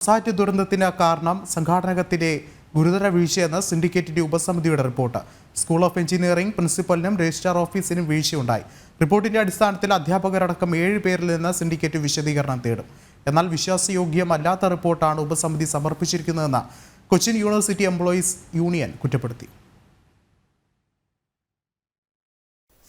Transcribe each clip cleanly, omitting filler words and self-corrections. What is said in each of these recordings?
Site ദുരന്തത്തിന് കാരണം സംഘാടകത്തിലെ ഗുരുതര വീഴ്ചയെന്ന് സിൻഡിക്കേറ്റിന്റെ ഉപസമിതിയുടെ റിപ്പോർട്ട്. സ്കൂൾ ഓഫ് എഞ്ചിനീയറിംഗ് പ്രിൻസിപ്പലിനും രജിസ്ട്രാർ ഓഫീസിനും വീഴ്ചയുണ്ടായി. റിപ്പോർട്ടിന്റെ അടിസ്ഥാനത്തിൽ അധ്യാപകരടക്കം 7 പേരിൽ നിന്ന് സിൻഡിക്കേറ്റ് വിശദീകരണം തേടും. എന്നാൽ വിശ്വാസയോഗ്യമല്ലാത്ത റിപ്പോർട്ടാണ് ഉപസമിതി സമർപ്പിച്ചിരിക്കുന്നതെന്ന് കൊച്ചിൻ യൂണിവേഴ്സിറ്റി എംപ്ലോയീസ് യൂണിയൻ കുറ്റപ്പെടുത്തി.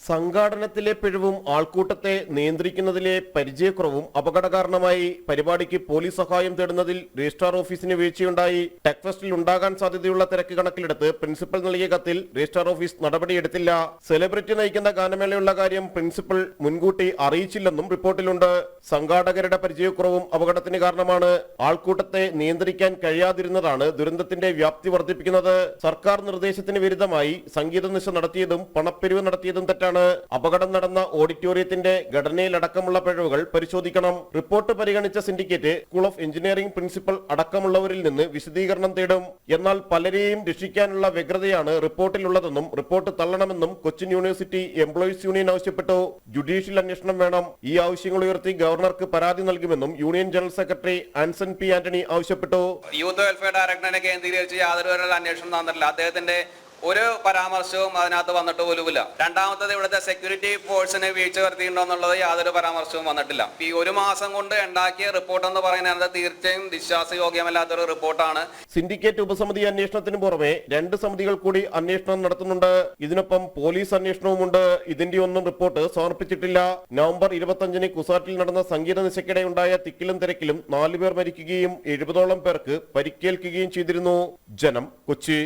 സംഘാടനത്തിലെ പിഴവും ആൾക്കൂട്ടത്തെ നിയന്ത്രിക്കുന്നതിലെ പരിചയക്കുറവും അപകട കാരണമായി. പരിപാടിക്ക് പോലീസ് സഹായം തേടുന്നതിൽ രജിസ്ട്രാർ ഓഫീസിന് വീഴ്ചയുണ്ടായി. ടെക് ഫെസ്റ്റിൽ ഉണ്ടാകാൻ സാധ്യതയുള്ള തിരക്ക് കണക്കിലെടുത്ത് പ്രിൻസിപ്പൽ നൽകിയ കത്തിൽ രജിസ്ട്രാർ ഓഫീസ് നടപടിയെടുത്തില്ല. സെലിബ്രിറ്റി നയിക്കുന്ന ഗാനമേളയുള്ള കാര്യം പ്രിൻസിപ്പൽ മുൻകൂട്ടി അറിയിച്ചില്ലെന്നും റിപ്പോർട്ടിലുണ്ട്. സംഘാടകരുടെ പരിചയക്കുറവും അപകടത്തിന് കാരണമാണ്. ആൾക്കൂട്ടത്തെ നിയന്ത്രിക്കാൻ കഴിയാതിരുന്നതാണ് ദുരന്തത്തിന്റെ വ്യാപ്തി വർദ്ധിപ്പിക്കുന്നത്. സർക്കാർ നിർദ്ദേശത്തിന് വിരുദ്ധമായി സംഗീത നിശ നടത്തിയതും പണപ്പിരിവ് നടത്തിയതും തെറ്റാണ്. അപകടം നടന്ന ഓഡിറ്റോറിയത്തിന്റെ ഘടനയിലടക്കമുള്ള പിഴവുകൾ പരിശോധിക്കണം. റിപ്പോർട്ട് പരിഗണിച്ച syndicate school of engineering principal അടക്കമുള്ളവരിൽ നിന്ന് വിശദീകരണം തേടും. എന്നാൽ പലരെയും രക്ഷിക്കാനുള്ള വ്യഗ്രതയാണ് റിപ്പോർട്ടിലുള്ളതെന്നും റിപ്പോർട്ട് തള്ളണമെന്നും കൊച്ചിൻ യൂണിവേഴ്സിറ്റി എംപ്ലോയീസ് യൂണിയൻ ആവശ്യപ്പെട്ടു. ജുഡീഷ്യൽ അന്വേഷണം വേണം. ഈ ആവശ്യങ്ങൾ ഉയർത്തി ഗവർണർക്ക് പരാതി നൽകുമെന്നും union general secretary Anson P Antony ആവശ്യപ്പെട്ടു. യൂത്ത് വെൽഫെയർ ഡയറക്ടറിനെ കേന്ദ്രീകരിച്ച് യാതൊരു അന്വേഷണം നടന്നിട്ടില്ല. അദ്ദേഹത്തിന്റെ ഒരു പരാമർശവും അതിനകത്ത് വന്നിട്ട് പോലുമില്ല. രണ്ടാമത്തത് ഇവിടുത്തെ സെക്യൂരിറ്റി ഫോഴ്സിന് വീഴ്ച വരുത്തിയിട്ടുണ്ടോ എന്നുള്ളത് യാതൊരു പരാമർശവും വന്നിട്ടില്ല. ഈ ഒരു മാസം കൊണ്ട് ഉണ്ടാക്കിയ റിപ്പോർട്ട് എന്ന് പറയുന്നത് തീർച്ചയായും വിശ്വാസയോഗ്യമല്ലാത്തൊരു റിപ്പോർട്ടാണ്. സിൻഡിക്കേറ്റ് ഉപസമിതി അന്വേഷണത്തിന് പുറമെ 2 സമിതികൾ കൂടി അന്വേഷണം നടത്തുന്നുണ്ട്. ഇതിനൊപ്പം പോലീസ് അന്വേഷണവുമുണ്ട്. ഇതിന്റെ ഒന്നും റിപ്പോർട്ട് സമർപ്പിച്ചിട്ടില്ല. നവംബർ 25-ന് കുസാറ്റിൽ നടന്ന സംഗീത നിശയ്ക്കിടെ ഉണ്ടായ തിക്കിലും തിരക്കിലും 4 പേർ മരിക്കുകയും 70ഓളം പേർക്ക് പരിക്കേൽക്കുകയും ചെയ്തിരുന്നു. ജനം, കൊച്ചി.